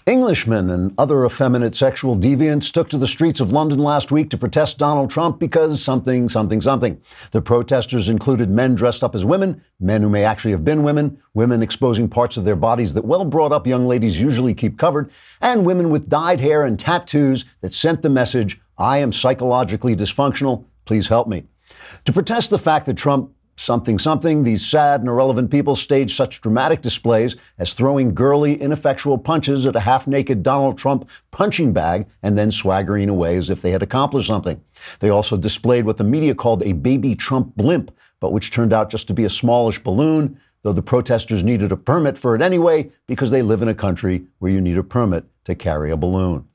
Englishmen and other effeminate sexual deviants took to the streets of London last week to protest Donald Trump because something. The protesters included men dressed up as women, men who may actually have been women, women exposing parts of their bodies that well-brought-up young ladies usually keep covered, and women with dyed hair and tattoos that sent the message, "I am psychologically dysfunctional, please help me." To protest the fact that Trump something, these sad and irrelevant people staged such dramatic displays as throwing girly, ineffectual punches at a half-naked Donald Trump punching bag and then swaggering away as if they had accomplished something. They also displayed what the media called a baby Trump blimp, but which turned out just to be a smallish balloon, though the protesters needed a permit for it anyway because they live in a country where you need a permit to carry a balloon.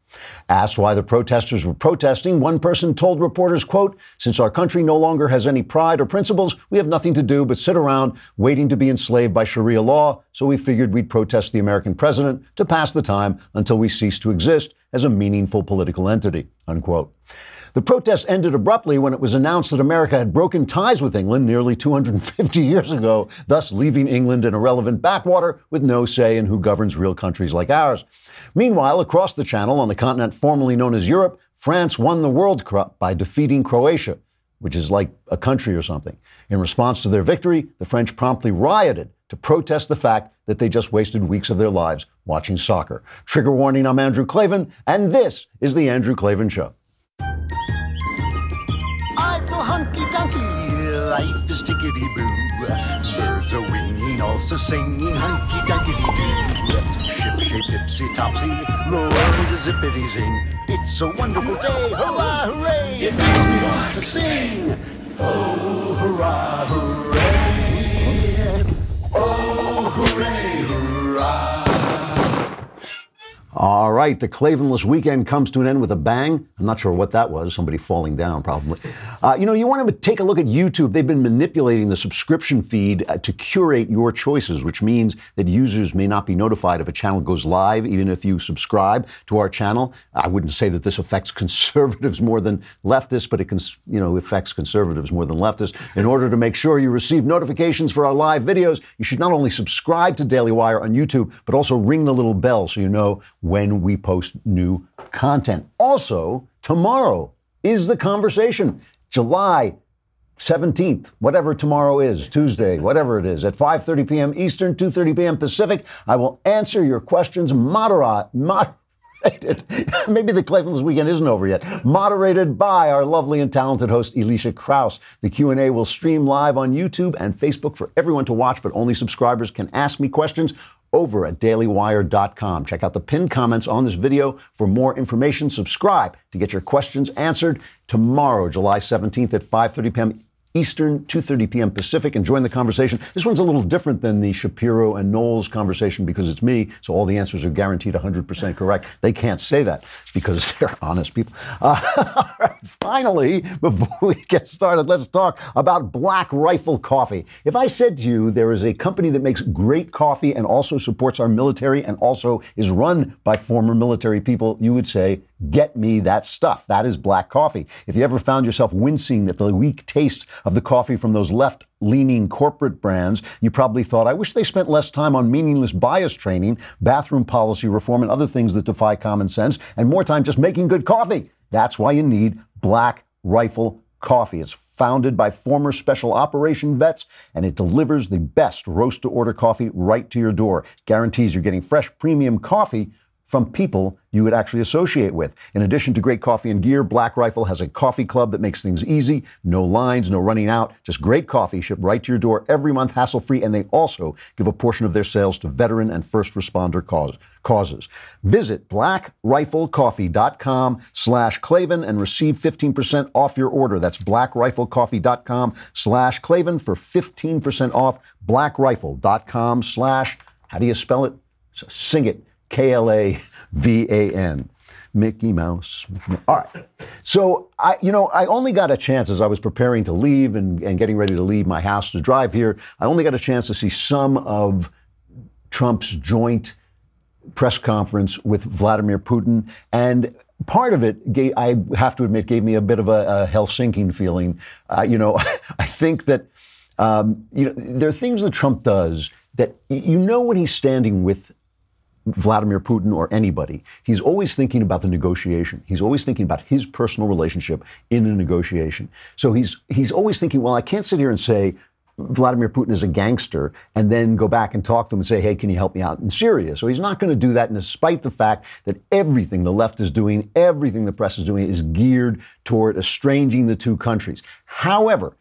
Asked why the protesters were protesting, one person told reporters, quote, "Since our country no longer has any pride or principles, we have nothing to do but sit around waiting to be enslaved by Sharia law, so we figured we'd protest the American president to pass the time until we cease to exist as a meaningful political entity," unquote. The protest ended abruptly when it was announced that America had broken ties with England nearly 250 years ago, thus leaving England an irrelevant backwater with no say in who governs real countries like ours. Meanwhile, across the channel on the continent formerly known as Europe, France won the World Cup by defeating Croatia, which is like a country or something. In response to their victory, the French promptly rioted to protest the fact that they just wasted weeks of their lives watching soccer. Trigger warning, I'm Andrew Klavan, and this is The Andrew Klavan Show. I feel hunky-dunky, life is tickety-boo. Birds are winging, also singing hunky-dunky-doo. Ship-shaped, tipsy-topsy, the world is zippity-zing. It's a wonderful day, hurrah, hooray! It makes me want to sing. Oh, hurrah, hooray! Oh, hooray, hurrah! All right, the Klavanless weekend comes to an end with a bang. I'm not sure what that was. Somebody falling down, probably. You want to take a look at YouTube. They've been manipulating the subscription feed to curate your choices, which means that users may not be notified if a channel goes live, even if you subscribe to our channel. I wouldn't say that this affects conservatives more than leftists, but it affects conservatives more than leftists. In order to make sure you receive notifications for our live videos, you should not only subscribe to DailyWire on YouTube, but also ring the little bell so you know when we post new content. Also, tomorrow is The Conversation, July 17th, whatever tomorrow is, Tuesday, whatever it is, at 5:30 p.m. Eastern, 2:30 p.m. Pacific. I will answer your questions moderated. Maybe the Klavanless weekend isn't over yet. Moderated by our lovely and talented host, Elisha Krauss. The Q&A will stream live on YouTube and Facebook for everyone to watch, but only subscribers can ask me questions over at DailyWire.com. Check out the pinned comments on this video for more information. Subscribe to get your questions answered tomorrow, July 17th at 5:30 p.m. Eastern, 2:30 p.m. Pacific, and join the conversation. This one's a little different than the Shapiro and Knowles conversation because it's me, so all the answers are guaranteed 100% correct. They can't say that because they're honest people. Finally, before we get started, let's talk about Black Rifle Coffee. If I said to you there is a company that makes great coffee and also supports our military and also is run by former military people, you would say, get me that stuff. That is black coffee. If you ever found yourself wincing at the weak taste of the coffee from those left-leaning corporate brands, you probably thought, I wish they spent less time on meaningless bias training, bathroom policy reform, and other things that defy common sense, and more time just making good coffee. That's why you need Black Rifle Coffee. It's founded by former special operation vets, and it delivers the best roast-to-order coffee right to your door. Guarantees you're getting fresh premium coffee from people you would actually associate with. In addition to great coffee and gear, Black Rifle has a coffee club that makes things easy. No lines, no running out, just great coffee shipped right to your door every month, hassle-free, and they also give a portion of their sales to veteran and first responder causes. Visit blackriflecoffee.com/Klavan and receive 15% off your order. That's blackriflecoffee.com/Klavan for 15% off. blackrifle.com/ how do you spell it? Sing it. Klavan. Mickey Mouse. All right. So, I only got a chance as I was preparing to leave and getting ready to leave my house to drive here. I only got a chance to see some of Trump's joint press conference with Vladimir Putin. And part of it, I have to admit, gave me a bit of a Helsinki feeling. I think that, there are things that Trump does that when he's standing with Vladimir Putin or anybody. He's always thinking about the negotiation. He's always thinking about his personal relationship in a negotiation. So he's always thinking, well, I can't sit here and say Vladimir Putin is a gangster and then go back and talk to him and say, hey, can you help me out in Syria? So he's not going to do that, and despite the fact that everything the left is doing, everything the press is doing is geared toward estranging the two countries. However,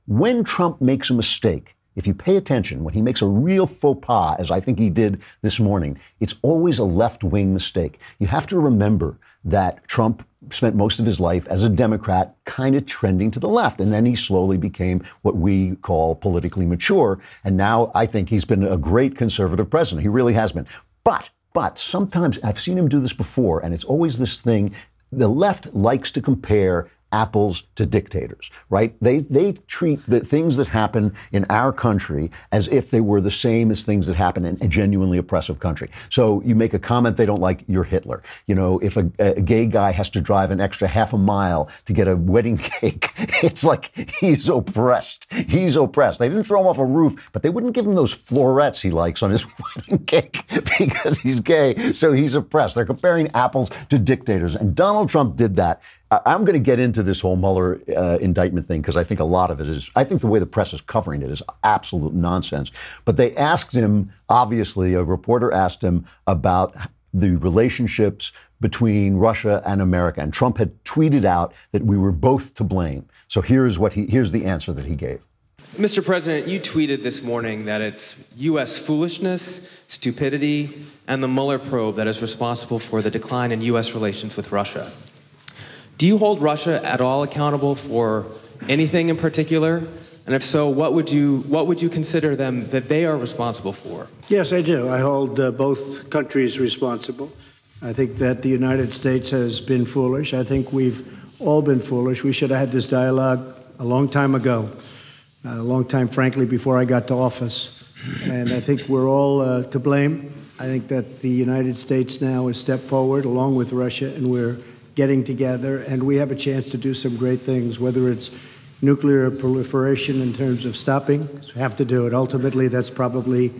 when Trump makes a mistake, if you pay attention, when he makes a real faux pas, as I think he did this morning, it's always a left-wing mistake. You have to remember that Trump spent most of his life as a Democrat kind of trending to the left. And then he slowly became what we call politically mature. And now I think he's been a great conservative president. He really has been. But sometimes I've seen him do this before, and it's always this thing. The left likes to compare apples to dictators, right? They treat the things that happen in our country as if they were the same as things that happen in a genuinely oppressive country. So you make a comment they don't like, you're Hitler. You know, if a gay guy has to drive an extra half a mile to get a wedding cake, it's like he's oppressed. He's oppressed. They didn't throw him off a roof, but they wouldn't give him those florets he likes on his wedding cake because he's gay, so he's oppressed. They're comparing apples to dictators, and Donald Trump did that. I'm going to get into this whole Mueller indictment thing because I think a lot of it is, I think the way the press is covering it is absolute nonsense. But they asked him, obviously, a reporter asked him about the relationships between Russia and America. And Trump had tweeted out that we were both to blame. So here's the answer that he gave. Mr. President, you tweeted this morning that it's U.S. foolishness, stupidity, and the Mueller probe that is responsible for the decline in U.S. relations with Russia. Do you hold Russia at all accountable for anything in particular? And if so, what would you consider them that they are responsible for? Yes, I do. I hold both countries responsible. I think that the United States has been foolish. I think we've all been foolish. We should have had this dialogue a long time ago, a long time, frankly, before I got to office. And I think we're all to blame. I think that the United States now has stepped forward along with Russia, and we're getting together, and we have a chance to do some great things, whether it's nuclear proliferation in terms of stopping. We have to do it. Ultimately, that's probably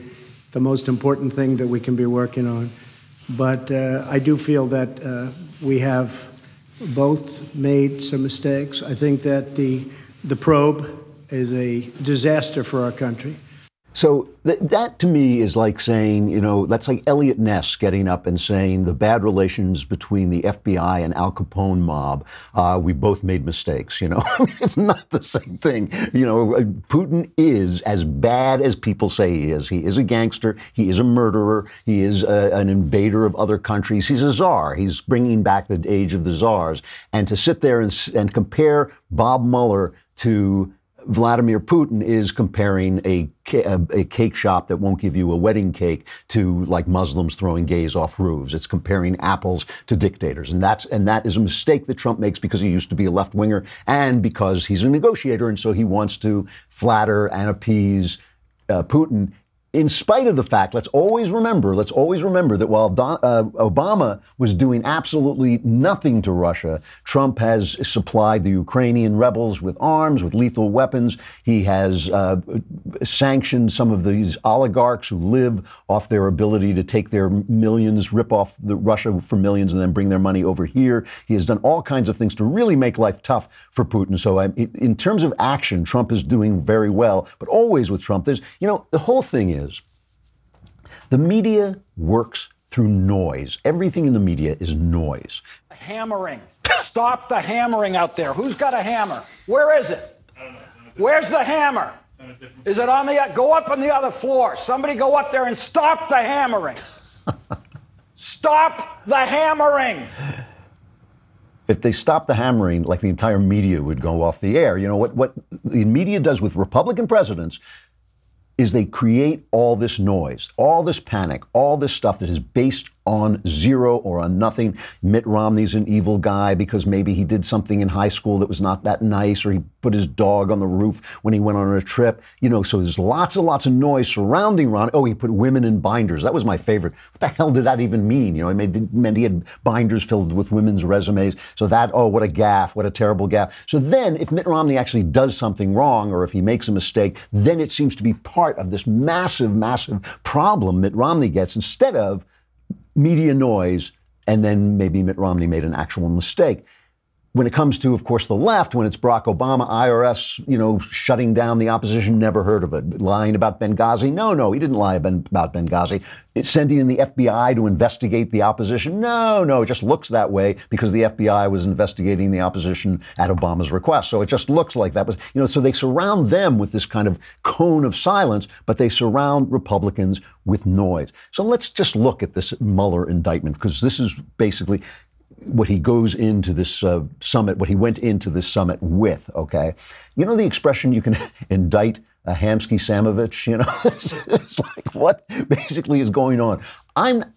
the most important thing that we can be working on. But I do feel that we have both made some mistakes. I think that the probe is a disaster for our country. So that to me is like saying, you know, that's like Elliot Ness getting up and saying the bad relations between the FBI and Al Capone mob, we both made mistakes, you know. It's not the same thing. You know, Putin is as bad as people say he is. He is a gangster. He is a murderer. He is an invader of other countries. He's a czar. He's bringing back the age of the czars. And to sit there and compare Bob Mueller to Vladimir Putin is comparing a cake shop that won't give you a wedding cake to like Muslims throwing gays off roofs. It's comparing apples to dictators. And that is a mistake that Trump makes because he used to be a left winger and because he's a negotiator. And so he wants to flatter and appease Putin. In spite of the fact, let's always remember that while Obama was doing absolutely nothing to Russia, Trump has supplied the Ukrainian rebels with arms, with lethal weapons. He has sanctioned some of these oligarchs who live off their ability to take their millions, rip off Russia for millions, and then bring their money over here. He has done all kinds of things to really make life tough for Putin. So in terms of action, Trump is doing very well. But always with Trump, there's, you know, the whole thing is, the media works through noise. Everything in the media is noise. Hammering. Stop the hammering out there. Who's got a hammer? Where is it? Where's the hammer? Is it on the, go up on the other floor. Somebody go up there and stop the hammering. Stop the hammering. If they stop the hammering, like the entire media would go off the air. You know, what the media does with Republican presidents is they create all this noise, all this panic, all this stuff that is based on zero or on nothing. Mitt Romney's an evil guy because maybe he did something in high school that was not that nice, or he put his dog on the roof when he went on a trip. You know, so there's lots and lots of noise surrounding Ron. Oh, he put women in binders. That was my favorite. What the hell did that even mean? You know, it meant he had binders filled with women's resumes. So that, oh, what a gaffe, what a terrible gaffe. So then if Mitt Romney actually does something wrong, or if he makes a mistake, then it seems to be part of this massive, massive problem Mitt Romney gets, instead of media noise, and then maybe Mitt Romney made an actual mistake. When it comes to, of course, the left, when it's Barack Obama, IRS, shutting down the opposition, never heard of it. Lying about Benghazi? No, he didn't lie about Benghazi. It's sending in the FBI to investigate the opposition? No, it just looks that way because the FBI was investigating the opposition at Obama's request. So it just looks like that was, so they surround them with this kind of cone of silence, but they surround Republicans with noise. So let's just look at this Mueller indictment, because this is basically what he goes into this summit, what he went into this summit with, okay? The expression, you can indict a Hamsky Samovich, It's like, what basically is going on?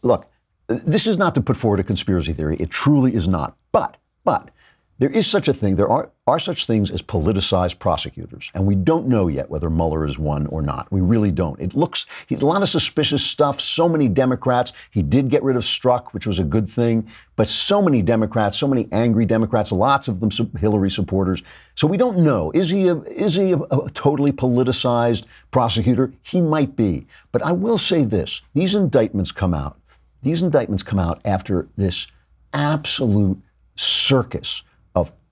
Look, this is not to put forward a conspiracy theory. It truly is not. But there is such a thing. There are such things as politicized prosecutors. And we don't know yet whether Mueller is one or not. We really don't. He's a lot of suspicious stuff. So many Democrats. He did get rid of Strzok, which was a good thing. But so many Democrats, so many angry Democrats, lots of them Hillary supporters. So we don't know. Is he a totally politicized prosecutor? He might be. But I will say this. These indictments come out after this absolute circus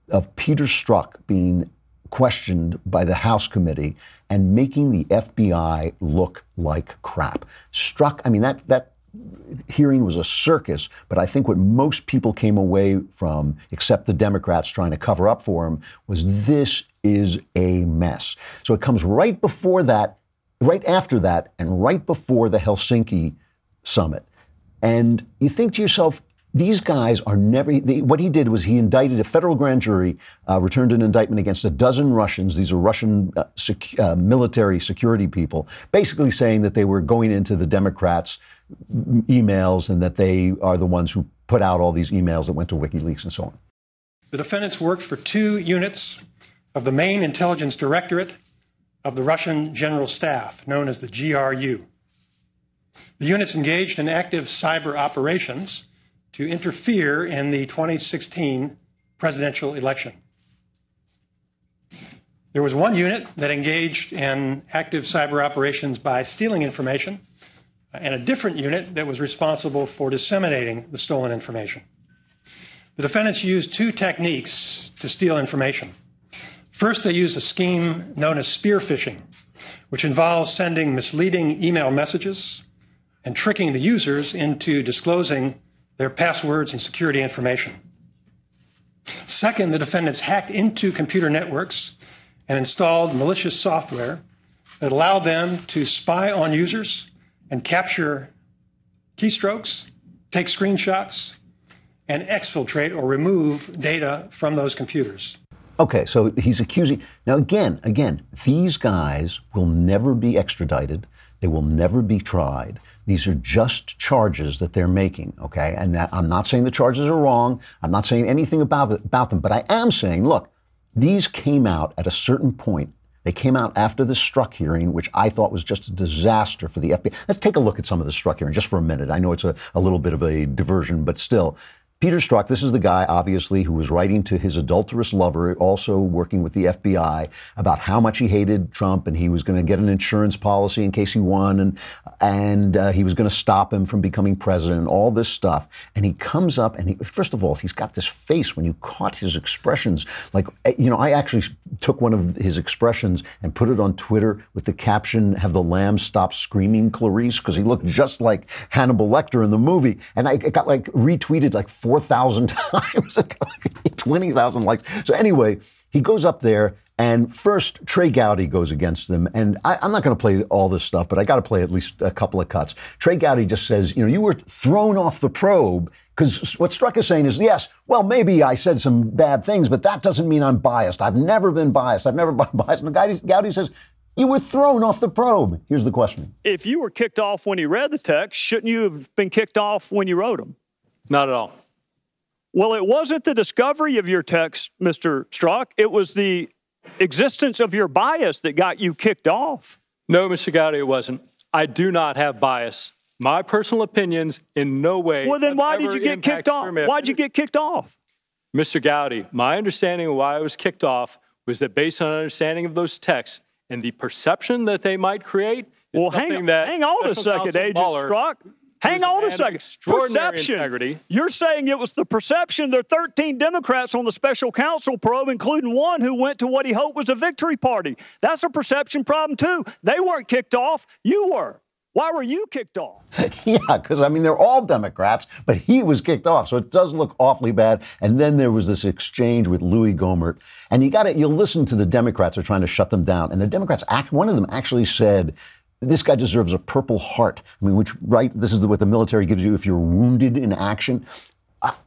of Peter Strzok being questioned by the House committee and making the FBI look like crap. Strzok, that hearing was a circus, but I think what most people came away from, except the Democrats trying to cover up for him, was this is a mess. So it comes right before that, right after that, and right before the Helsinki summit. And you think to yourself, these guys are never, what he did was he indicted, a federal grand jury returned an indictment against a dozen Russians. These are Russian military security people, basically saying that they were going into the Democrats' emails and that they are the ones who put out all these emails that went to WikiLeaks and so on. The defendants worked for 2 units of the main intelligence directorate of the Russian General Staff, known as the GRU. The units engaged in active cyber operations to interfere in the 2016 presidential election. There was one unit that engaged in active cyber operations by stealing information, and a different unit that was responsible for disseminating the stolen information. The defendants used 2 techniques to steal information. First, they used a scheme known as spear phishing, which involves sending misleading email messages and tricking the users into disclosing their passwords and security information. Second, the defendants hacked into computer networks and installed malicious software that allowed them to spy on users and capture keystrokes, take screenshots, and exfiltrate or remove data from those computers. Okay, so he's accusing. Now, again, these guys will never be extradited. They will never be tried. These are just charges that they're making, okay? And I'm not saying the charges are wrong. I'm not saying anything about them. But I am saying, look, these came out at a certain point. They came out after the Strzok hearing, which I thought was just a disaster for the FBI. Let's take a look at some of the Strzok hearing just for a minute. I know it's a little bit of a diversion, but still. Peter Strzok, this is the guy, obviously, who was writing to his adulterous lover, also working with the FBI, about how much he hated Trump, and he was going to get an insurance policy in case he won, and he was going to stop him from becoming president, and all this stuff. And he comes up, and first of all, he's got this face when you caught his expressions. Like, I actually took one of his expressions and put it on Twitter with the caption, "Have the lambs stopped screaming, Clarice?" Because he looked just like Hannibal Lecter in the movie. And it got retweeted 4,000 times, 20,000 likes. So anyway, he goes up there, and first Trey Gowdy goes against them. And I'm not going to play all this stuff, but I got to play at least a couple of cuts. Trey Gowdy just says, you were thrown off the probe, because what Strzok is saying is, yes, well, maybe I said some bad things, but that doesn't mean I'm biased. I've never been biased. I've never been biased. And Gowdy says, you were thrown off the probe. Here's the question. If you were kicked off when you read the text, shouldn't you have been kicked off when you wrote them? Not at all. Well, it wasn't the discovery of your text, Mr. Strzok. It was the existence of your bias that got you kicked off. No, Mr. Gowdy, it wasn't. I do not have bias. My personal opinions in no way. Well, then why did you get kicked off? Why'd you get kicked off? Mr. Gowdy, my understanding of why I was kicked off was that based on an understanding of those texts and the perception that they might create. Well, hang on a second, Agent Strzok. Hang on a second. Extraordinary Perception. integrity. You're saying it was the perception. There are 13 Democrats on the special counsel probe, including one who went to what he hoped was a victory party. That's a perception problem, too. They weren't kicked off. You were. Why were you kicked off? Yeah, because, I mean, they're all Democrats, but he was kicked off. So it does look awfully bad. And then there was this exchange with Louis Gohmert. And you'll listen to the Democrats are trying to shut them down. And the Democrats, one of them actually said, this guy deserves a Purple Heart. I mean, this is what the military gives you if you're wounded in action.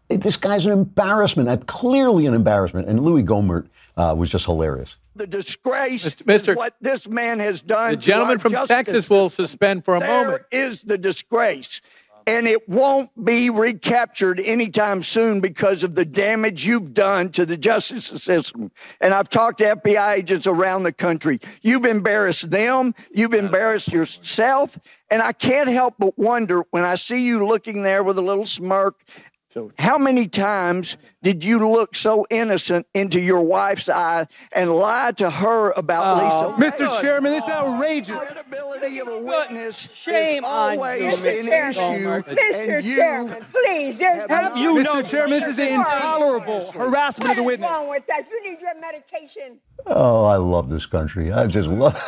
This guy's an embarrassment, clearly an embarrassment. And Louis Gohmert was just hilarious. The disgrace Mr. is what this man has done. The gentleman from Texas will suspend for a moment. There is the disgrace. And it won't be recaptured anytime soon because of the damage you've done to the justice system. And I've talked to FBI agents around the country. You've embarrassed them. You've embarrassed yourself. And I can't help but wonder when I see you looking there with a little smirk, how many times did you look so innocent into your wife's eye and lie to her about Lisa? Mr. Chairman, this is outrageous. The credibility of a witness Shame is always on you, an Mr. issue. Mr. Chairman, please. Mr. Chairman, this is intolerable harassment of the witness. What's wrong with that? You need your medication. Oh, I love this country. I just love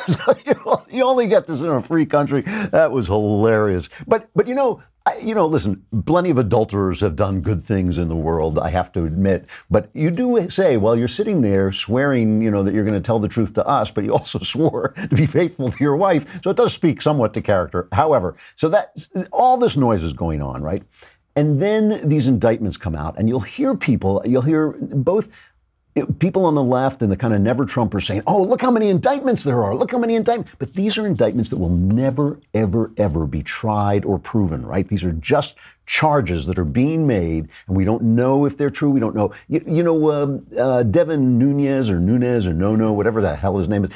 it. You only get this in a free country. That was hilarious. But listen, plenty of adulterers have done good things in the world, I have to admit. But you do say, well, you're sitting there swearing, that you're going to tell the truth to us, but you also swore to be faithful to your wife. So it does speak somewhat to character. However, so that all this noise is going on, right? And then these indictments come out, and you'll hear both people on the left and the kind of never-Trumpers saying, oh, look how many indictments there are. Look how many indictments. But these are indictments that will never, ever, ever be tried or proven, right? These are just charges that are being made, and we don't know if they're true. We don't know. Devin Nunes or Nono, whatever the hell his name is,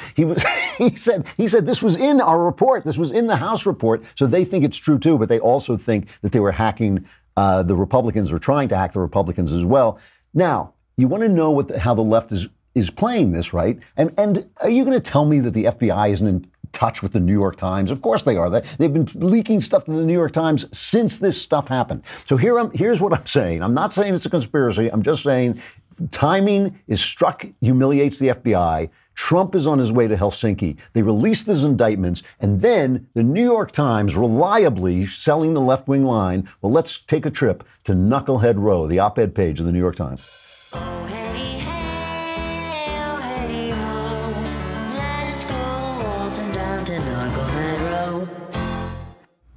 he said this was in our report. This was in the House report. So they think it's true, too, but they also think that they were hacking the Republicans or trying to hack the Republicans as well. Now, you want to know how the left is playing this, right? And are you going to tell me that the FBI isn't in touch with the New York Times? Of course they are. They've been leaking stuff to the New York Times since this stuff happened. So here's what I'm saying. I'm not saying it's a conspiracy. I'm just saying timing is struck, humiliates the FBI. Trump is on his way to Helsinki. They release these indictments, and then the New York Times reliably selling the left-wing line. Well, let's take a trip to Knucklehead Row, the op-ed page of the New York Times.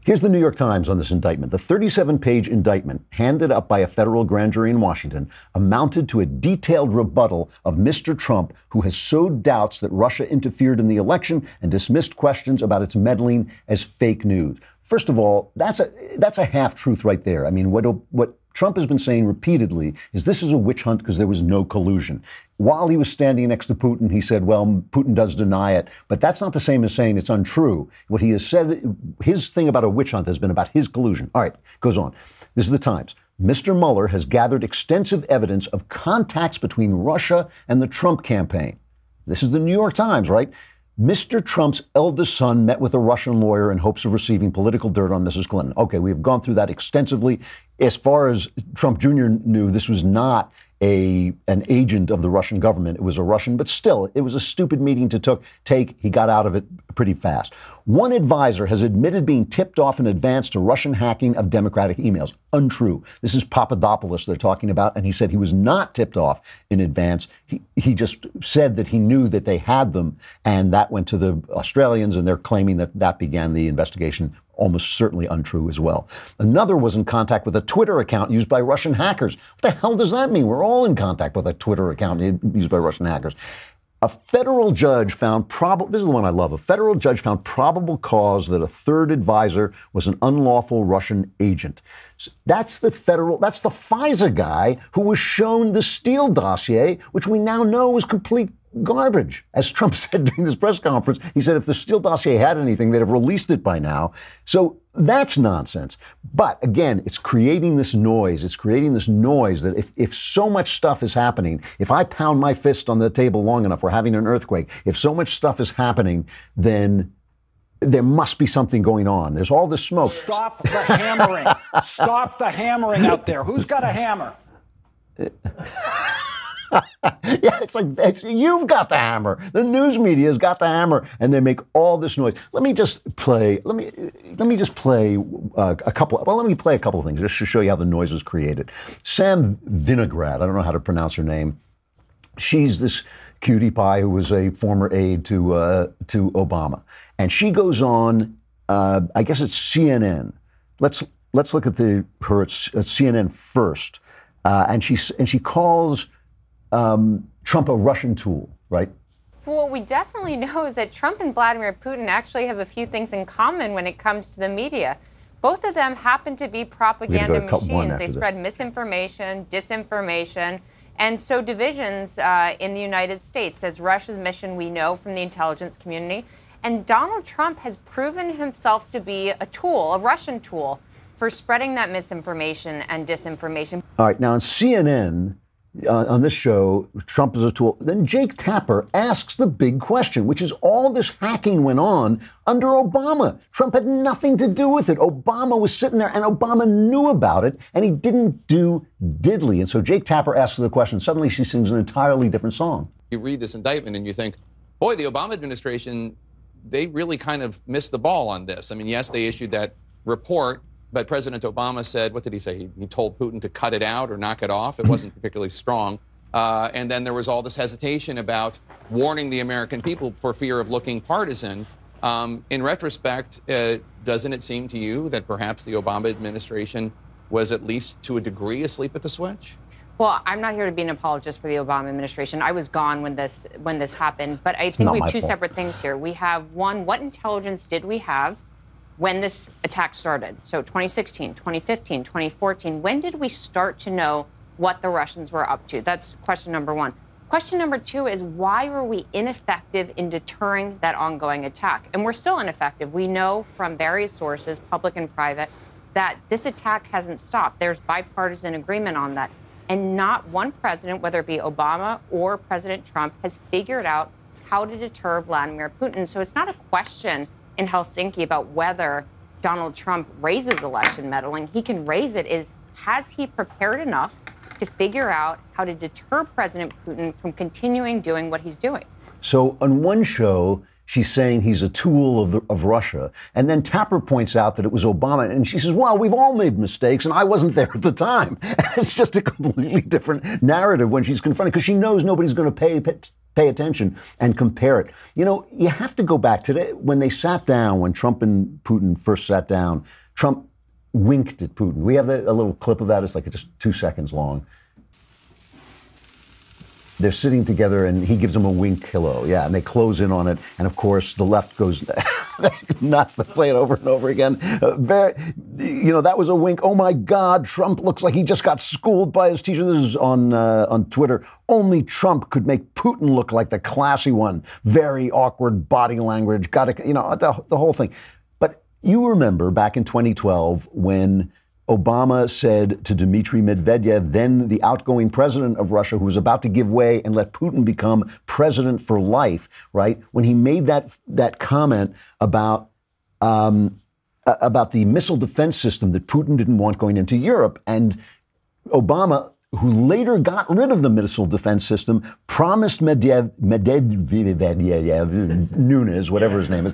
Here's the New York Times on this indictment. The 37-page indictment handed up by a federal grand jury in Washington amounted to a detailed rebuttal of Mr. Trump, who has sowed doubts that Russia interfered in the election and dismissed questions about its meddling as fake news. First of all, that's a half-truth right there. I mean, what Trump has been saying repeatedly is this is a witch hunt because there was no collusion. While he was standing next to Putin, he said, well, Putin does deny it, but that's not the same as saying it's untrue. What he has said, his thing about a witch hunt has been about his collusion. All right, goes on. This is the Times. Mr. Mueller has gathered extensive evidence of contacts between Russia and the Trump campaign. This is the New York Times, right? Mr. Trump's eldest son met with a Russian lawyer in hopes of receiving political dirt on Mrs. Clinton. Okay, we've gone through that extensively. As far as Trump Jr. knew, this was not an agent of the Russian government. It was a Russian, but still, it was a stupid meeting to take. He got out of it pretty fast. One advisor has admitted being tipped off in advance to Russian hacking of Democratic emails. Untrue. This is Papadopoulos they're talking about, and he said he was not tipped off in advance. He just said that he knew that they had them, and that went to the Australians, and they're claiming that began the investigation. Almost certainly untrue as well. Another was in contact with a Twitter account used by Russian hackers. What the hell does that mean? We're all in contact with a Twitter account used by Russian hackers. A federal judge found this is the one I love. A federal judge found probable cause that a third advisor was an unlawful Russian agent. That's the FISA guy who was shown the Steele dossier, which we now know was complete garbage. As Trump said during this press conference, he said if the Steele dossier had anything, they'd have released it by now. So that's nonsense. But again, it's creating this noise. It's creating this noise that if so much stuff is happening, if I pound my fist on the table long enough, we're having an earthquake. If so much stuff is happening, then there must be something going on. There's all this smoke. Stop the hammering. Stop the hammering out there. Who's got a hammer? Yeah, it's like you've got the hammer. The news media's got the hammer, and they make all this noise. Let me play a couple. Well, let me play a couple of things just to show you how the noise is created. Sam Vinograd, I don't know how to pronounce her name. She's this cutie pie who was a former aide to Obama, and she goes on. I guess it's CNN. Let's look at her at CNN first, and she calls Trump a Russian tool, right? Well, what we definitely know is that Trump and Vladimir Putin actually have a few things in common when it comes to the media. Both of them happen to be propaganda machines. They spread misinformation, disinformation, and sow divisions in the United States. That's Russia's mission, we know, from the intelligence community. And Donald Trump has proven himself to be a tool, a Russian tool, for spreading that misinformation and disinformation. All right, now on CNN, on this show, Trump is a tool. Then Jake Tapper asks the big question, which is all this hacking went on under Obama. Trump had nothing to do with it. Obama was sitting there, and Obama knew about it, and he didn't do diddly. And so Jake Tapper asks the question. Suddenly she sings an entirely different song. You read this indictment and you think, boy, the Obama administration, they really kind of missed the ball on this. I mean, yes, they issued that report, but President Obama said, what did he say? He told Putin to cut it out or knock it off. It wasn't particularly strong. And then there was all this hesitation about warning the American people for fear of looking partisan. In retrospect, doesn't it seem to you that perhaps the Obama administration was at least to a degree asleep at the switch? Well, I'm not here to be an apologist for the Obama administration. I was gone when this happened. But I think we have two separate things here. We have, one, what intelligence did we have when this attack started? So 2016, 2015, 2014, when did we start to know what the Russians were up to? That's question number one. Question number two is, why were we ineffective in deterring that ongoing attack? And we're still ineffective. We know from various sources, public and private, that this attack hasn't stopped. There's bipartisan agreement on that. And not one president, whether it be Obama or President Trump, has figured out how to deter Vladimir Putin. So it's not a question in Helsinki about whether Donald Trump raises election meddling. He can raise it. Has he prepared enough to figure out how to deter President Putin from continuing doing what he's doing? So on one show, she's saying he's a tool of Russia. And then Tapper points out that it was Obama. And she says, well, we've all made mistakes, and I wasn't there at the time. It's just a completely different narrative when she's confronted, because she knows nobody's going to pay attention and compare it. You know, you have to go back to when they sat down, when Trump and Putin first sat down, Trump winked at Putin. We have a little clip of that. It's like just 2 seconds long. They're sitting together, and he gives them a wink hello. Yeah, and they close in on it. And, of course, the left goes nuts. They play it over and over again. That was a wink. Oh, my God, Trump looks like he just got schooled by his teacher. This is on Twitter. Only Trump could make Putin look like the classy one. Very awkward body language. The whole thing. But you remember back in 2012 when Obama said to Dmitry Medvedev, then the outgoing president of Russia, who was about to give way and let Putin become president for life, right? When he made that comment about the missile defense system that Putin didn't want going into Europe, and Obama, who later got rid of the missile defense system, promised Medvedev, Nunes, whatever his name is,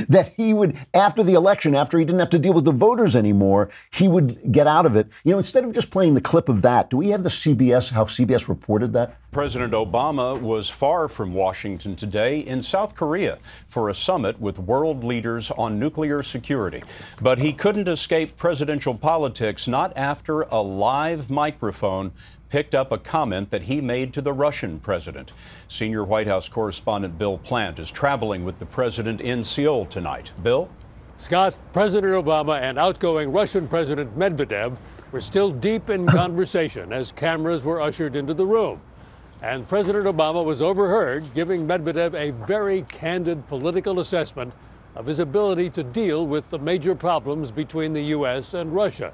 that he would, after the election, after he didn't have to deal with the voters anymore, he would get out of it. You know, instead of just playing the clip of that, do we have how CBS reported that? President Obama was far from Washington today in South Korea for a summit with world leaders on nuclear security. But he couldn't escape presidential politics, not after a live microphone picked up a comment that he made to the Russian president. Senior White House correspondent Bill Plant is traveling with the president in Seoul tonight. Bill? Scott, President Obama and outgoing Russian President Medvedev were still deep in conversation as cameras were ushered into the room. And President Obama was overheard giving Medvedev a very candid political assessment of his ability to deal with the major problems between the U.S. and Russia.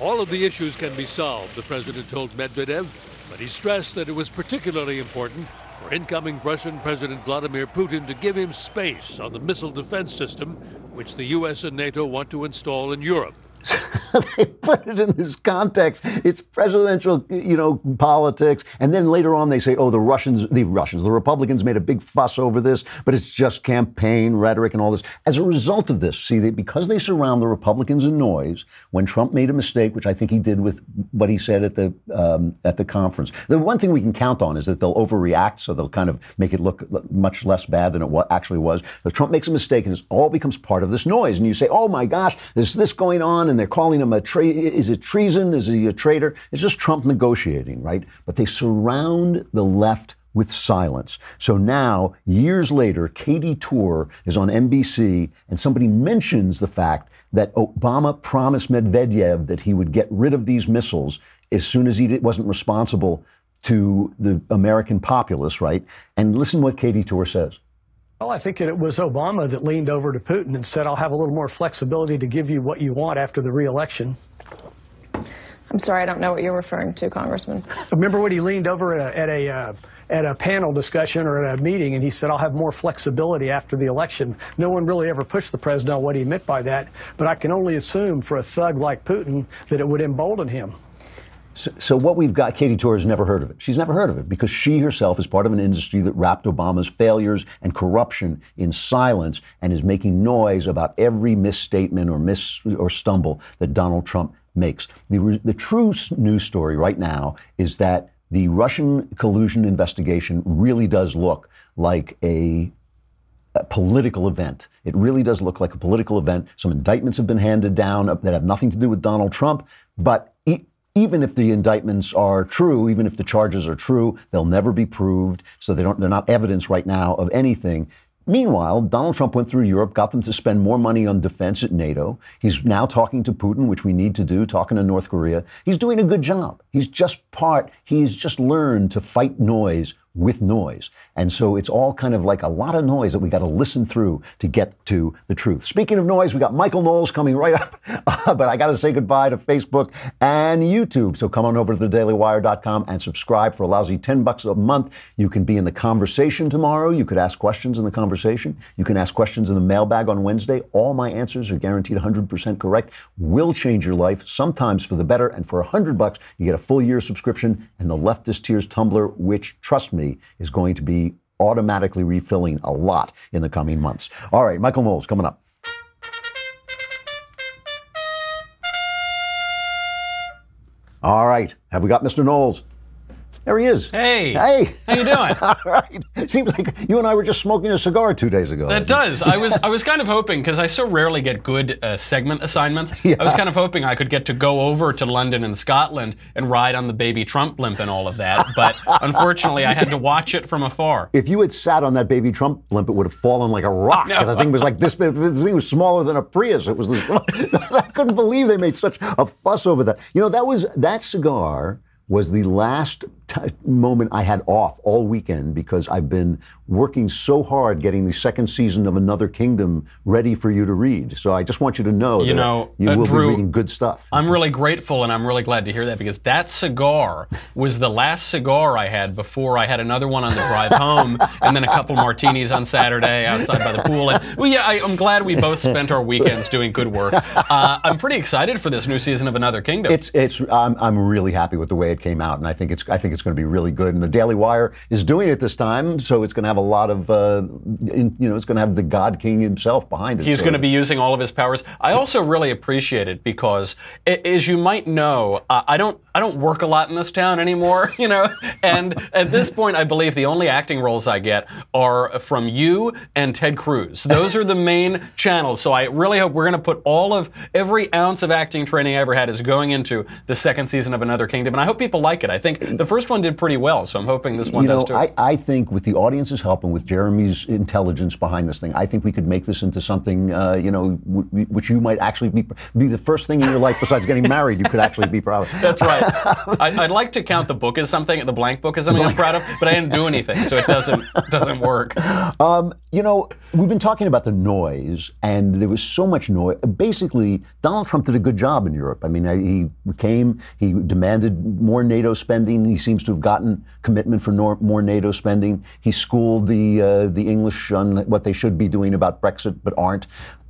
All of the issues can be solved, the president told Medvedev, but he stressed that it was particularly important for incoming Russian President Vladimir Putin to give him space on the missile defense system which the U.S. and NATO want to install in Europe. They put it in this context. It's presidential, politics. And then later on they say, oh, the Republicans made a big fuss over this, but it's just campaign rhetoric and all this. As a result of this, because they surround the Republicans in noise, when Trump made a mistake, which I think he did with what he said at the conference, the one thing we can count on is that they'll overreact, so they'll kind of make it look much less bad than it actually was. But Trump makes a mistake and it all becomes part of this noise. And you say, oh my gosh, there's this going on, and they're calling him is it treason? Is he a traitor? It's just Trump negotiating, right? But they surround the left with silence. So now, years later, Katie Tour is on NBC, and somebody mentions the fact that Obama promised Medvedev that he would get rid of these missiles as soon as he wasn't responsible to the American populace, right? And listen what Katie Tour says. Well, I think it was Obama that leaned over to Putin and said, I'll have a little more flexibility to give you what you want after the re-election. I'm sorry, I don't know what you're referring to, Congressman. Remember when he leaned over at a panel discussion or at a meeting and he said, I'll have more flexibility after the election. No one really ever pushed the president on what he meant by that, but I can only assume for a thug like Putin that it would embolden him. So what we've got, Katie Tour has never heard of it. She's never heard of it because she herself is part of an industry that wrapped Obama's failures and corruption in silence and is making noise about every misstatement or stumble that Donald Trump makes. The true news story right now is that the Russian collusion investigation really does look like a political event. It really does look like a political event. Some indictments have been handed down that have nothing to do with Donald Trump, but even if the indictments are true, even if the charges are true, they'll never be proved. So they're not evidence right now of anything. Meanwhile, Donald Trump went through Europe, got them to spend more money on defense at NATO. He's now talking to Putin, which we need to do, talking to North Korea. He's doing a good job. He's just learned to fight noise with noise. And so it's all kind of like a lot of noise that we got to listen through to get to the truth. Speaking of noise, we got Michael Knowles coming right up, but I got to say goodbye to Facebook and YouTube. So come on over to thedailywire.com and subscribe for a lousy $10 a month. You can be in the conversation tomorrow. You could ask questions in the conversation. You can ask questions in the mailbag on Wednesday. All my answers are guaranteed 100% correct. Will change your life, sometimes for the better. And for $100, you get a full year subscription and the Leftist Tears tumbler, which, trust me, is going to be automatically refilling a lot in the coming months. All right, Michael Knowles coming up. All right, have we got Mr. Knowles? There he is. Hey. Hey. How you doing? All right. Seems like you and I were just smoking a cigar 2 days ago. That does. I was kind of hoping, because I so rarely get good segment assignments, I was kind of hoping I could get to go over to London and Scotland and ride on the baby Trump blimp and all of that. But unfortunately, I had to watch it from afar. If you had sat on that baby Trump blimp, it would have fallen like a rock. The thing was like this. The thing was smaller than a Prius. It was this. I couldn't believe they made such a fuss over that. You know, that cigar was the last moment I had off all weekend because I've been working so hard getting the second season of Another Kingdom ready for you to read. So I just want you to know you will Drew, be reading good stuff. I'm really grateful and I'm really glad to hear that because that cigar was the last cigar I had before I had another one on the drive home and then a couple martinis on Saturday outside by the pool. And I'm glad we both spent our weekends doing good work. I'm pretty excited for this new season of Another Kingdom. I'm really happy with the way it came out, and I think it's going to be really good. And the Daily Wire is doing it this time, so it's going to have a lot of, it's going to have the God King himself behind it. He's going to be using all of his powers. I also really appreciate it because, as you might know, I don't work a lot in this town anymore, and at this point, I believe the only acting roles I get are from you and Ted Cruz. Those are the main channels. So I really hope we're going to put every ounce of acting training I ever had is going into the second season of Another Kingdom, and I hope people like it. I think the first one did pretty well, so I'm hoping this one does too. I think with the audience's help and with Jeremy's intelligence behind this thing, I think we could make this into something, which you might actually be the first thing in your life besides getting married you could actually be proud of. That's right. I'd like to count the book as something, the blank book as something I'm proud of, but I didn't do anything, so it doesn't work. You know, we've been talking about the noise, and there was so much noise. Basically, Donald Trump did a good job in Europe. I mean, he demanded more NATO spending. He seems to have gotten commitment for more NATO spending. He schooled the English on what they should be doing about Brexit, but aren't.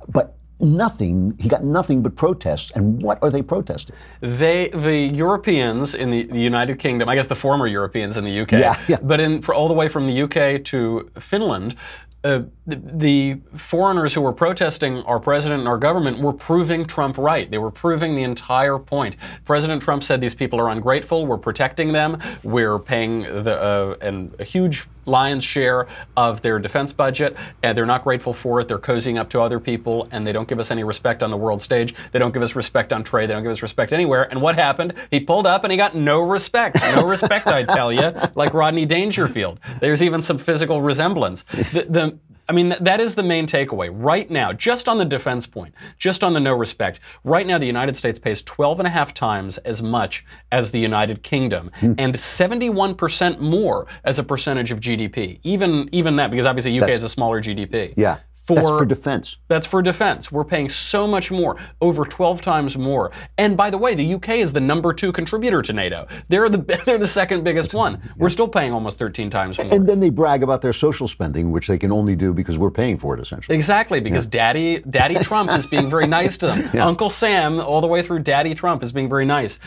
But he got nothing but protests. And what are they protesting? The Europeans in the United Kingdom, I guess the former Europeans in the UK, but all the way from the UK to Finland, the foreigners who were protesting our president and our government were proving Trump right. They were proving the entire point. President Trump said these people are ungrateful. We're protecting them. We're paying a huge lion's share of their defense budget, and they're not grateful for it. They're cozying up to other people, and they don't give us any respect on the world stage. They don't give us respect on trade. They don't give us respect anywhere. And what happened? He pulled up and he got no respect. No respect, I tell you, like Rodney Dangerfield. There's even some physical resemblance. I mean, that is the main takeaway. Right now, just on the defense point, just on the no respect, right now the United States pays 12.5 times as much as the United Kingdom, and 71% more as a percentage of GDP. Even that, because obviously UK is a smaller GDP. Yeah. That's for defense. That's for defense. We're paying so much more, over 12 times more. And by the way, the UK is the #2 contributor to NATO. They're the second biggest one. We're still paying almost 13 times more. And then they brag about their social spending, which they can only do because we're paying for it, essentially. Exactly, because Daddy Trump is being very nice to them. Uncle Sam, all the way through Daddy Trump, is being very nice.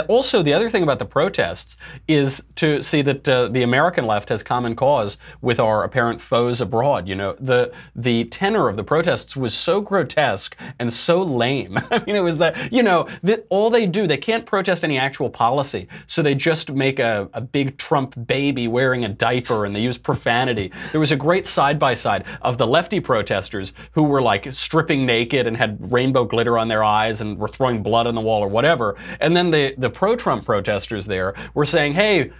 Also, the other thing about the protests is to see that the American left has common cause with our apparent foes abroad. You know, the tenor of the protests was so grotesque and so lame. I mean, it was that, you know, all they do, they can't protest any actual policy, so they just make a big Trump baby wearing a diaper, and they use profanity. There was a great side-by-side of the lefty protesters who were like stripping naked and had rainbow glitter on their eyes and were throwing blood on the wall or whatever, and then the pro-Trump protesters there were saying, hey,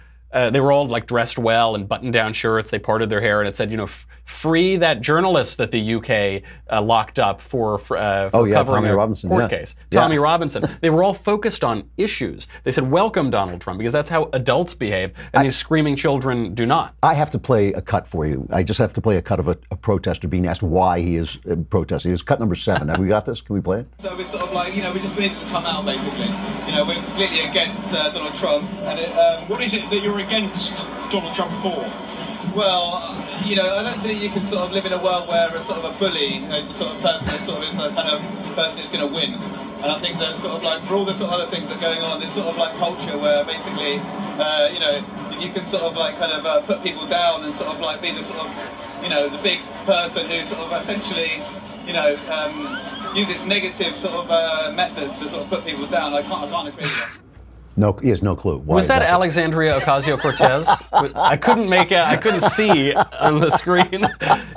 they were all like dressed well in button-down shirts. They parted their hair, and it said, you know, free that journalist that the UK locked up for covering Tommy a Robinson, court case. Tommy Robinson. They were all focused on issues. They said, welcome Donald Trump, because that's how adults behave, and these screaming children do not. I have to play a cut for you. I just have to play a cut of a protester being asked why he is protesting. It's cut number 7. Have we got this? Can we play it? So we're sort of like, you know, we just need to come out, basically. You know, we're completely against Donald Trump. And what is it that you're against Donald Trump for? Well, you know, I don't think you can sort of live in a world where a sort of a bully, you know, the sort of person that sort of is the kind of person who's going to win. And I think that sort of like, for all the sort of other things that are going on, this sort of like culture where basically, you know, you can sort of like kind of put people down and sort of like be the sort of, you know, the big person who sort of essentially, you know, uses negative sort of methods to sort of put people down. I can't agree with that. No, he has no clue. Why was that Alexandria Ocasio-Cortez? I couldn't make it. I couldn't see on the screen.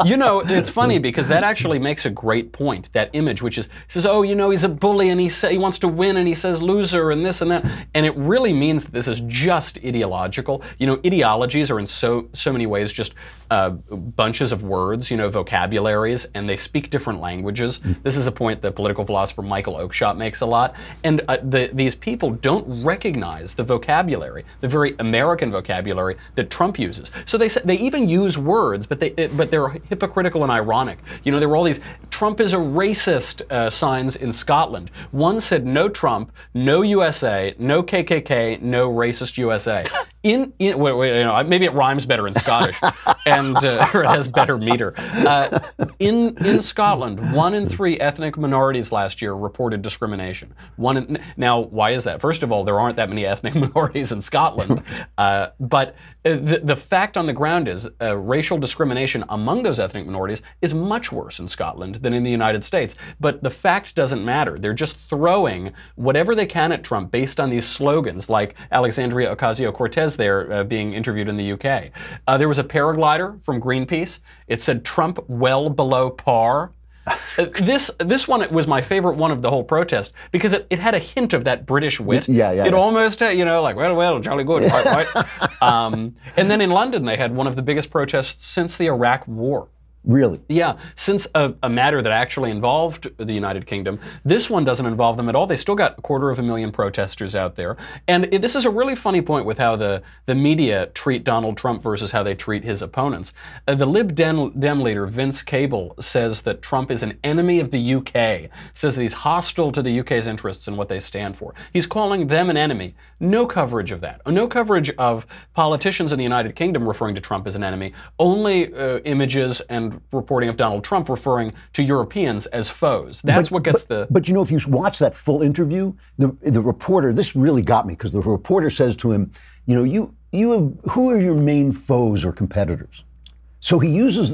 You know, it's funny because that actually makes a great point. That image, which is, he says, "Oh, you know, he's a bully and he wants to win, and he says loser and this and that," and it really means that this is just ideological. You know, ideologies are in so many ways just bunches of words, you know, vocabularies, and they speak different languages. This is a point that political philosopher Michael Oakeshott makes a lot, and these people don't recognize the vocabulary, the very American vocabulary that Trump uses. So they even use words, but they're hypocritical and ironic. You know, there were all these "Trump is a racist" signs in Scotland. One said "No Trump, no USA, no KKK, no racist USA." Wait, you know, maybe it rhymes better in Scottish, and or it has better meter. In Scotland, 1 in 3 ethnic minorities last year reported discrimination. Now, why is that? First of all, there aren't that many ethnic minorities in Scotland, but the fact on the ground is racial discrimination among those ethnic minorities is much worse in Scotland than in the United States. But the fact doesn't matter. They're just throwing whatever they can at Trump based on these slogans, like Alexandria Ocasio-Cortez there being interviewed in the UK. There was a paraglider from Greenpeace. It said "Trump well below par." This one was my favorite one of the whole protest because it had a hint of that British wit. It almost, you know, like, well, jolly good, right? And then in London, they had one of the biggest protests since the Iraq War. Really? Yeah, since a matter that actually involved the United Kingdom, this one doesn't involve them at all. They still got 250,000 protesters out there. And this is a really funny point with how the media treat Donald Trump versus how they treat his opponents. The Lib Dem leader, Vince Cable, says that Trump is an enemy of the UK, says that he's hostile to the UK's interests and what they stand for. He's calling them an enemy. No coverage of that. No coverage of politicians in the United Kingdom referring to Trump as an enemy. Only images and reporting of Donald Trump referring to Europeans as foes. That's what gets the... But you know, if you watch that full interview, the reporter, this really got me, because the reporter says to him, you know, who are your main foes or competitors? So he uses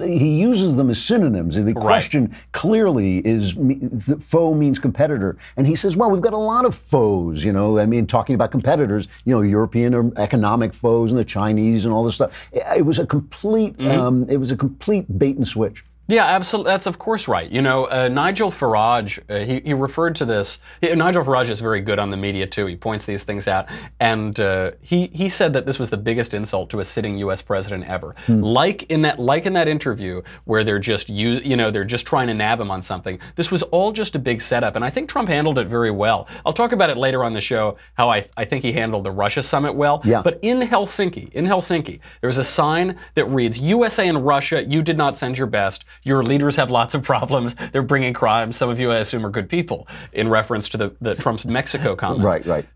them as synonyms. The question clearly is, the foe means competitor. And he says, well, we've got a lot of foes, you know, I mean, talking about competitors, you know, European or economic foes and the Chinese and all this stuff. It was a complete, it was a complete bait and switch. Yeah, absolutely. That's of course right. You know, Nigel Farage, he referred to this. Nigel Farage is very good on the media too. He points these things out, and he said that this was the biggest insult to a sitting U.S. president ever. Like in that interview where they're just they're just trying to nab him on something. This was all just a big setup, and I think Trump handled it very well. I'll talk about it later on the show how I think he handled the Russia summit well. Yeah. But in Helsinki, there was a sign that reads, "USA and Russia, you did not send your best. Your leaders have lots of problems. They're bringing crimes. Some of you, I assume, are good people," in reference to the Trump's Mexico comments. Right.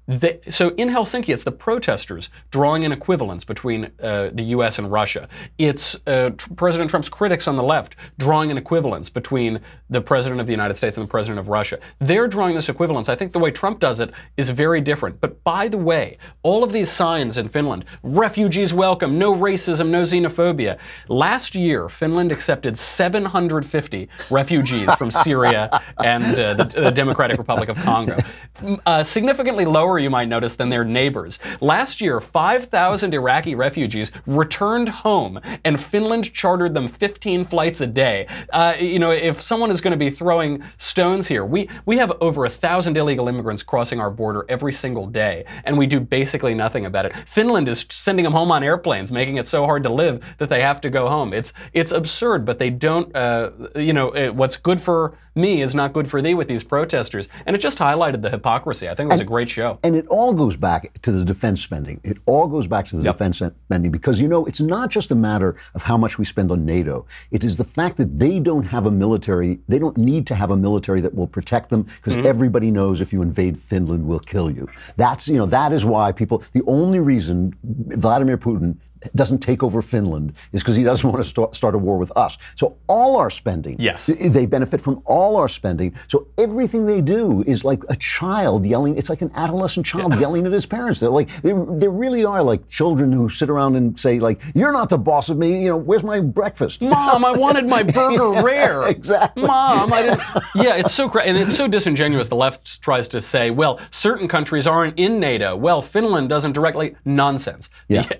So in Helsinki, it's the protesters drawing an equivalence between the U.S. and Russia. It's President Trump's critics on the left drawing an equivalence between the President of the United States and the President of Russia. They're drawing this equivalence. I think the way Trump does it is very different. But by the way, all of these signs in Finland, refugees welcome, no racism, no xenophobia. Last year, Finland accepted 750 refugees from Syria and the Democratic Republic of Congo. Significantly lower, you might notice, than their neighbors. Last year, 5,000 Iraqi refugees returned home, and Finland chartered them 15 flights a day. You know, if someone is going to be throwing stones here, we have over 1,000 illegal immigrants crossing our border every single day, and we do basically nothing about it. Finland is sending them home on airplanes, making it so hard to live that they have to go home. It's absurd, but they don't, what's good for me is not good for thee with these protesters. And it just highlighted the hypocrisy. I think it was a great show. And it all goes back to the defense spending. It all goes back to the defense spending, because, you know, it's not just a matter of how much we spend on NATO. It is the fact that they don't have a military, they don't need to have a military that will protect them, because everybody knows if you invade Finland, we'll kill you. That's, you know, that is why the only reason Vladimir Putin doesn't take over Finland is because he doesn't want to start a war with us. So all our spending, they benefit from all our spending. So everything they do is like a child yelling. It's like an adolescent child yelling at his parents. They're like, they really are like children who sit around and say, like, "You're not the boss of me. You know, where's my breakfast? Mom, I wanted my burger rare." Exactly. Mom, I didn't. Yeah, it's so and it's so disingenuous. The left tries to say, well, certain countries aren't in NATO. Well, Finland doesn't directly. Nonsense.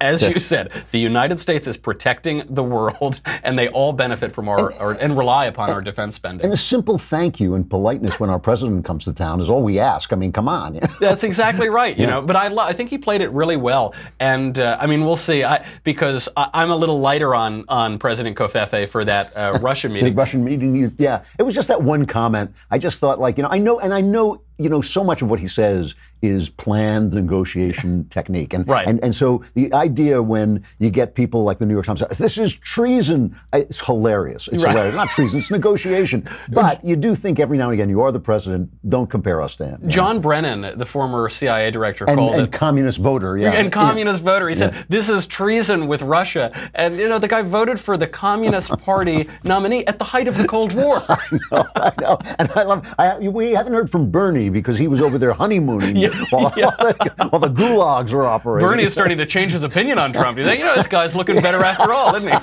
As you said, the United States is protecting the world, and they all benefit from and rely upon our defense spending. And a simple thank you and politeness when our president comes to town is all we ask. I mean, come on. That's exactly right. You know, but I think he played it really well, and I mean, we'll see. Because I'm a little lighter on President Kofefe for that Russia meeting. The Russian meeting, yeah. It was just that one comment. I just thought, like, you know, I know, you know, so much of what he says is planned negotiation technique. And so the idea when you get people like the New York Times, this is treason, it's hilarious. It's hilarious. Not treason, it's negotiation. But you do think every now and again, you are the president, don't compare us to him. John Brennan, the former CIA director, called it... And communist voter, And communist voter. He said, this is treason with Russia. And, you know, the guy voted for the Communist Party nominee at the height of the Cold War. I know. And we haven't heard from Bernie because he was over there honeymooning while the gulags were operating. Bernie is starting to change his opinion on Trump. He's like, you know, this guy's looking better after all, isn't he?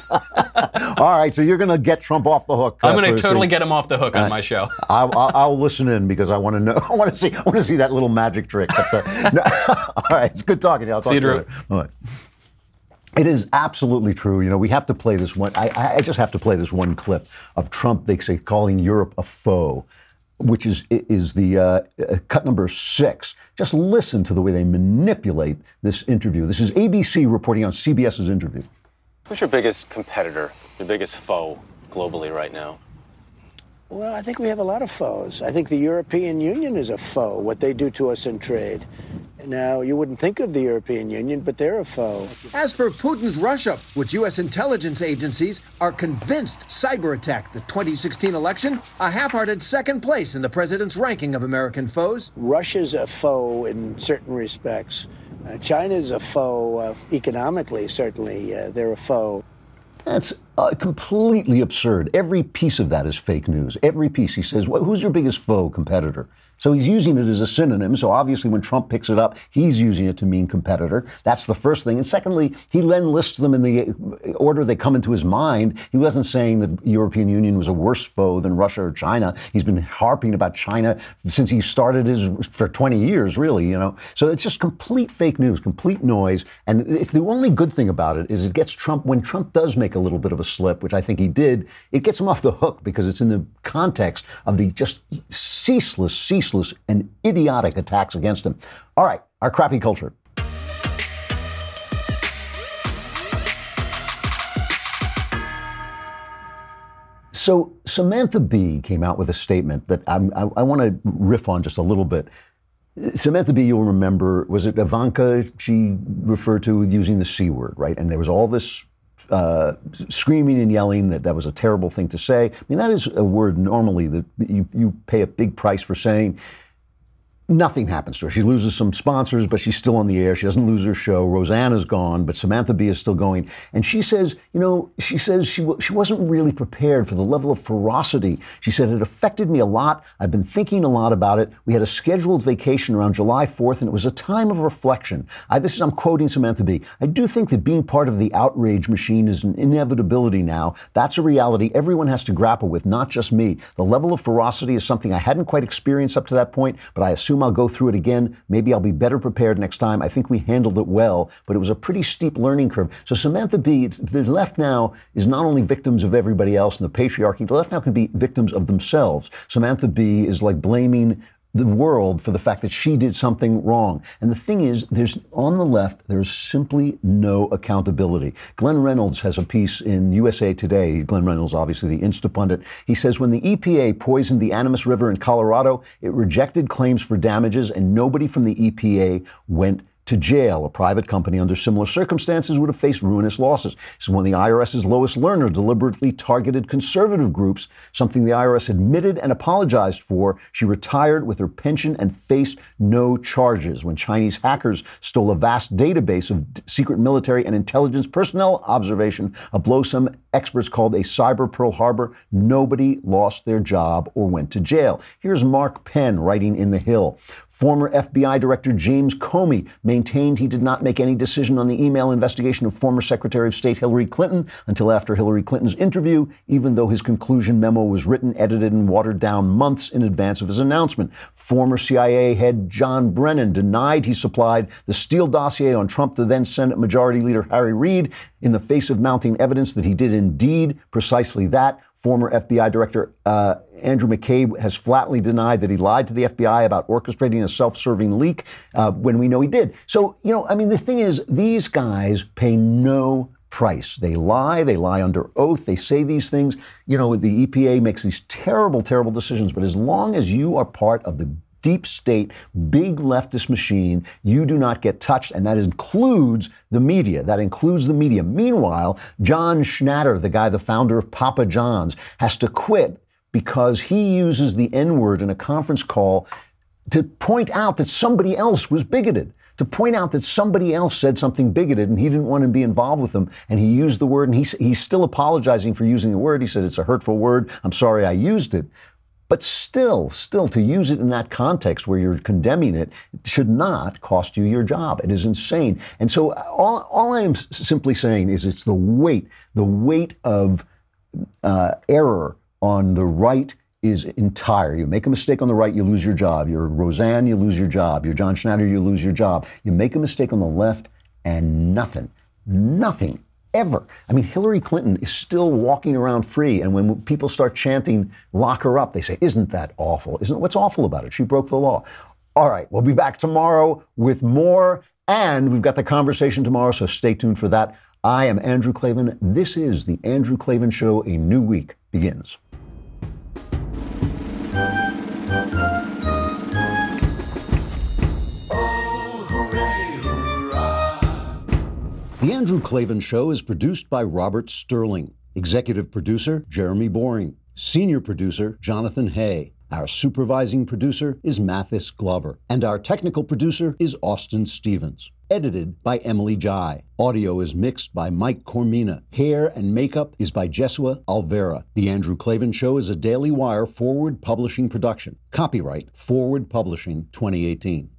All right, so you're going to get Trump off the hook. I'm going to totally get him off the hook on my show. I'll listen in because I want to know. I want to see that little magic trick. All right, it's good talking to you. I'll talk to you later. All right. It is absolutely true. You know, we have to play this one. I just have to play this one clip of Trump, they say, calling Europe a foe, which is the cut number 6. Just listen to the way they manipulate this interview. This is ABC reporting on CBS's interview. Who's your biggest competitor, your biggest foe? globally right now? Well, I think we have a lot of foes. I think the European Union is a foe, what they do to us in trade. Now, you wouldn't think of the European Union, but they're a foe. As for Putin's Russia, which U.S. intelligence agencies are convinced cyber-attacked the 2016 election, a half-hearted second place in the president's ranking of American foes. Russia's a foe in certain respects. China's a foe economically, certainly. They're a foe. That's completely absurd. Every piece of that is fake news. Every piece. He says, who's your biggest foe, competitor? So he's using it as a synonym. So obviously when Trump picks it up, he's using it to mean competitor. That's the first thing. And secondly, he then lists them in the order they come into his mind. He wasn't saying that the European Union was a worse foe than Russia or China. He's been harping about China since he started for 20 years, really, you know. So it's just complete fake news, complete noise. And the only good thing about it is it gets Trump, when Trump does make a little bit of a slip, which I think he did, it gets him off the hook because it's in the context of the just ceaseless and idiotic attacks against him. All right, our crappy culture. So Samantha Bee came out with a statement that I want to riff on just a little bit. Samantha Bee, you'll remember, was it Ivanka she referred to using the C word, right? And there was all this screaming and yelling that was a terrible thing to say. I mean, that is a word normally that you pay a big price for saying. Nothing happens to her. She loses some sponsors, but she's still on the air. She doesn't lose her show. Roseanna's gone, but Samantha Bee is still going. And she says, she wasn't really prepared for the level of ferocity. She said, it affected me a lot. I've been thinking a lot about it. We had a scheduled vacation around July 4th, and it was a time of reflection. I'm quoting Samantha Bee. I do think that being part of the outrage machine is an inevitability now. That's a reality everyone has to grapple with, not just me. The level of ferocity is something I hadn't quite experienced up to that point, but I assume I'll go through it again. Maybe I'll be better prepared next time. I think we handled it well, but it was a pretty steep learning curve. So Samantha Bee, the left now is not only victims of everybody else in the patriarchy, the left now can be victims of themselves. Samantha Bee is like blaming the world for the fact that she did something wrong. And the thing is, on the left, there's simply no accountability. Glenn Reynolds has a piece in USA Today. Glenn Reynolds, obviously the Instapundit. He says, when the EPA poisoned the Animas River in Colorado, it rejected claims for damages and nobody from the EPA went to jail. A private company under similar circumstances would have faced ruinous losses. So when the IRS's Lois Lerner deliberately targeted conservative groups, something the IRS admitted and apologized for, she retired with her pension and faced no charges. When Chinese hackers stole a vast database of secret military and intelligence personnel observation, a blow some experts called a cyber Pearl Harbor, nobody lost their job or went to jail. Here's Mark Penn writing in The Hill. Former FBI Director James Comey maintained he did not make any decision on the email investigation of former Secretary of State Hillary Clinton until after Hillary Clinton's interview, even though his conclusion memo was written, edited, and watered down months in advance of his announcement. Former CIA head John Brennan denied he supplied the Steele dossier on Trump to then Senate Majority Leader Harry Reid in the face of mounting evidence that he did indeed precisely that. Former FBI Director Andrew McCabe has flatly denied that he lied to the FBI about orchestrating a self-serving leak when we know he did. So, the thing is, these guys pay no price. They lie under oath, they say these things. The EPA makes these terrible, terrible decisions, but as long as you are part of the deep state, big leftist machine, you do not get touched, and that includes the media. Meanwhile, John Schnatter, the founder of Papa John's, has to quit because he uses the N-word in a conference call to point out that somebody else was bigoted, to point out that somebody else said something bigoted and he didn't want to be involved with them. And he used the word, and he's still apologizing for using the word. He said, it's a hurtful word. I'm sorry I used it. But still, to use it in that context where you're condemning it should not cost you your job. It is insane. And so all I am simply saying is it's the weight of error on the right is entire. You make a mistake on the right, you lose your job. You're Roseanne, you lose your job. You're John Schnatter, you lose your job. You make a mistake on the left and nothing ever. Hillary Clinton is still walking around free. And when people start chanting, lock her up, they say, isn't that awful? What's awful about it? She broke the law. All right, we'll be back tomorrow with more. And we've got the conversation tomorrow, so stay tuned for that. I am Andrew Klavan. This is The Andrew Klavan Show. A new week begins. The Andrew Klavan Show is produced by Robert Sterling. Executive producer, Jeremy Boring. Senior producer, Jonathan Hay. Our supervising producer is Mathis Glover. And our technical producer is Austin Stevens. Edited by Emily Jai. Audio is mixed by Mike Cormina. Hair and makeup is by Jesua Alvera. The Andrew Klavan Show is a Daily Wire Forward Publishing production. Copyright Forward Publishing 2018.